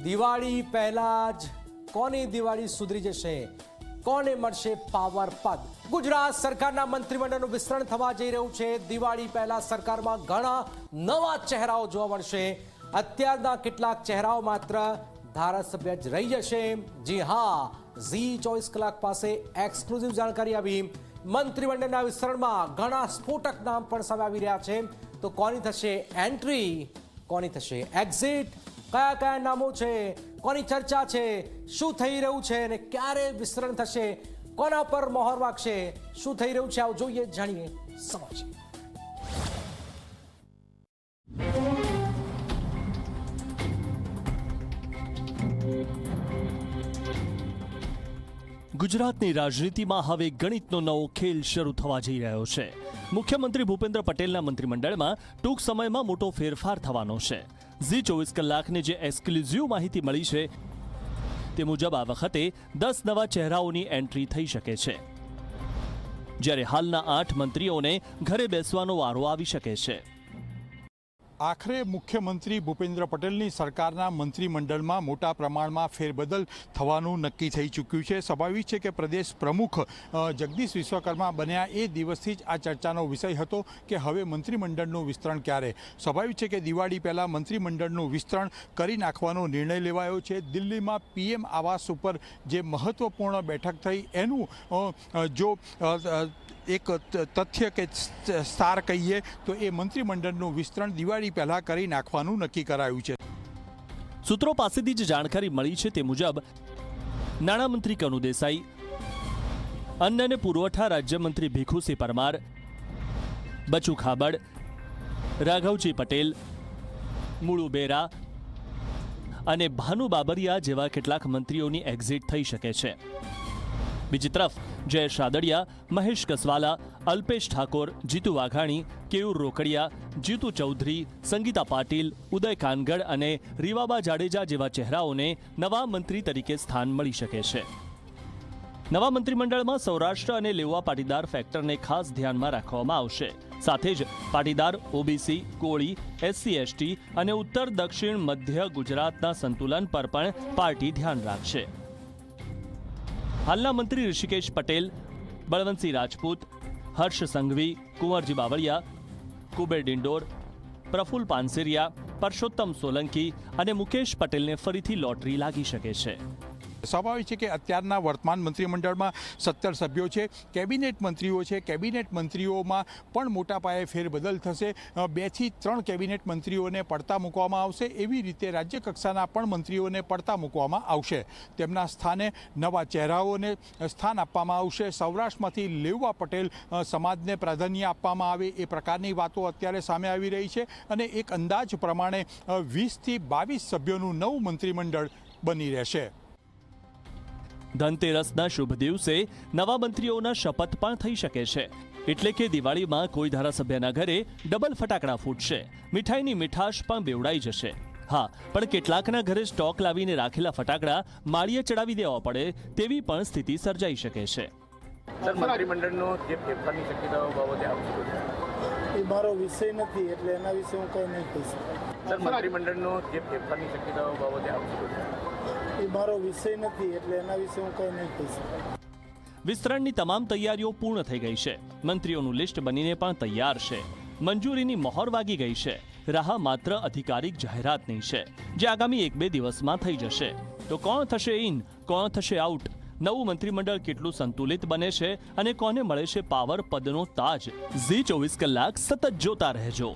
દિવાળી પહેલા જ કોની દિવાળી સુધરી જશે, કોને મળશે પાવર પદ? ગુજરાત સરકારના મંત્રીમંડળનું વિસ્તરણ થવા જઈ રહ્યું છે। દિવાળી પહેલા સરકારમાં ઘણા નવા ચહેરાઓ જોવા મળશે। અત્યારના કેટલાક ચહેરાઓ માત્ર ધારાસભ્ય જ રહી જશે। જી હા, Zee24 કલાક પાસે એક્સક્લુઝિવ જાણકારી આવી। મંત્રીમંડળના વિસ્તરણમાં ઘણા સ્ફોટક નામ પણ સામે આવી રહ્યા છે। તો કોની થશે એન્ટ્રી, કોની થશે એક્ઝિટ, કયા કયા નામો છે, કોની ચર્ચા છે, શું થઈ રહ્યું છે અને ક્યારે વિસ્તરણ થશે, કોના પર મહોર વાગશે, શું થઈ રહ્યું છે, આવો જોઈએ, જાણીએ, સમજીએ। ગુજરાતની રાજનીતિમાં હવે ગણિતનો નવો ખેલ શરૂ થવા જઈ રહ્યો છે। મુખ્યમંત્રી ભૂપેન્દ્ર પટેલના મંત્રીમંડળમાં ટૂંક સમયમાં મોટો ફેરફાર થવાનો છે। Zee24 કલાકને જે એક્સક્લુઝિવ માહિતી મળી છે તે મુજબ આ વખતે 10 નવા ચહેરાઓની એન્ટ્રી થઈ શકે છે, જ્યારે હાલના 8 મંત્રીઓને ઘરે બેસવાનો વારો આવી શકે છે। આખરે મુખ્યમંત્રી ભૂપેન્દ્ર પટેલની સરકારના મંત્રીમંડળમાં મોટા પ્રમાણમાં ફેરબદલ થવાનું નક્કી થઈ ચૂક્યું છે। સ્વાભાવિક છે કે પ્રદેશ પ્રમુખ જગદીશ વિશ્વકર્મા બન્યા એ દિવસથી જ આ ચર્ચાનો વિષય હતો કે હવે મંત્રીમંડળનું વિસ્તરણ ક્યારે। સ્વાભાવિક છે કે દિવાળી પહેલાં મંત્રીમંડળનું વિસ્તરણ કરી નાખવાનો નિર્ણય લેવાયો છે। દિલ્હીમાં PM આવાસ ઉપર જે મહત્વપૂર્ણ બેઠક થઈ એનું જો એક તથ્ય કે સ્ટાર કહીએ તો એ મંત્રીમંડળનું વિસ્તરણ દિવાળી પહેલા કરી નાખવાનું નક્કી કરાયું છે। સૂત્રો પાસેથી જ જાણકારી મળી છે તે મુજબ નાણામંત્રી કનુ દેસાઈ, અન્ન અને પુરવઠા રાજ્યમંત્રી ભીખુસિંહ પરમાર, બચુ ખાબડ, રાઘવજી પટેલ, મુળુ બેરા અને ભાનુ બાબરિયા જેવા કેટલાક મંત્રીઓની એક્ઝિટ થઈ શકે છે। બીજી તરફ જયેશ રાદડિયા, મહેશ કસવાલા, અલ્પેશ ઠાકોર, જીતુ વાઘાણી, કેયુર રોકડિયા, જીતુ ચૌધરી, સંગીતા પાટીલ, ઉદય કાનગડ અને રીવાબા જાડેજા જેવા ચહેરાઓને નવા મંત્રી તરીકે સ્થાન મળી શકે છે। નવા મંત્રીમંડળમાં સૌરાષ્ટ્ર અને લેવા પાટીદાર ફેક્ટરને ખાસ ધ્યાનમાં રાખવામાં આવશે। સાથે જ પાટીદાર, OBC, કોળી, SC/ST અને ઉત્તર દક્ષિણ મધ્ય ગુજરાતના સંતુલન પર પણ પાર્ટી ધ્યાન રાખશે। હાલના મંત્રી ઋષિકેશ પટેલ, બળવંતસિંહ રાજપૂત, હર્ષ સંઘવી, કુંવરજી બાવળિયા, કુબેર ડિંડોર, પ્રફુલ્લ પાનસેરિયા, પરસોત્તમ સોલંકી અને મુકેશ પટેલને ફરીથી લોટરી લાગી શકે છે। સ્વાભાવિક છે કે અત્યારના વર્તમાન મંત્રીમંડળમાં 17 સભ્યો છે, કેબિનેટ મંત્રીઓ છે। કેબિનેટ મંત્રીઓમાં પણ મોટા પાયે ફેરબદલ થશે। 2 થી 3 કેબિનેટ મંત્રીઓને પડતા મૂકવામાં આવશે। એવી રીતે રાજ્ય કક્ષાના પણ મંત્રીઓને પડતા મૂકવામાં આવશે। તેમના સ્થાને નવા ચહેરાઓને સ્થાન આપવામાં આવશે। સૌરાષ્ટ્રમાંથી લેવા પટેલ સમાજને પ્રાધાન્ય આપવામાં આવે એ પ્રકારની વાતો અત્યારે સામે આવી રહી છે અને એક અંદાજ પ્રમાણે 20 થી 22 સભ્યોનું નવું મંત્રીમંડળ બની રહેશે। ધનતેરસના શુભ દિવસે નવા મંત્રીઓના શપથ પણ થઈ શકે છે, એટલે કે દિવાળીમાં કોઈ ધારાસભ્યના ઘરે ડબલ ફટાકડા ફૂટશે, મીઠાઈની મીઠાશ પણ બેવડાઈ જશે। હા, પણ કેટલાકના ઘરે સ્ટોક લાવીને રાખેલા ફટાકડા માળીએ ચડાવી દેવા પડે તેવી પણ સ્થિતિ સર્જાઈ શકે છે। સર, મંત્રીમંડળનો જે ફેરફારની શક્યતાઓ બાબતે આપ શું કહેશો? એ મારો વિષય નથી એટલે એના વિશે હું કંઈ નહીં કહી શકું। સર, મંત્રીમંડળનો જે ફેરફારની શક્યતાઓ બાબતે આપ શું કહેશો? એ મારો વિષય નથી એટલે એના વિશે હું કંઈ નહીં કહી શકું। વિસ્તરણની તમામ તૈયારીઓ પૂર્ણ થઈ ગઈ છે। મંત્રીઓનું લિસ્ટ બનીને પણ તૈયાર છે। મંજૂરીની મહોર વાગી ગઈ છે। રાહ માત્ર અધિકારિક જાહેરાતની છે, જે આગામી 1-2 દિવસમાં થઈ જશે। તો કોણ થશે ઇન, કોણ થશે આઉટ, નવું મંત્રીમંડળ કેટલું સંતુલિત બને છે અને કોને મળે છે પાવર પદનો તાજ? Zee24 કલાક સતત જોતા રહેજો।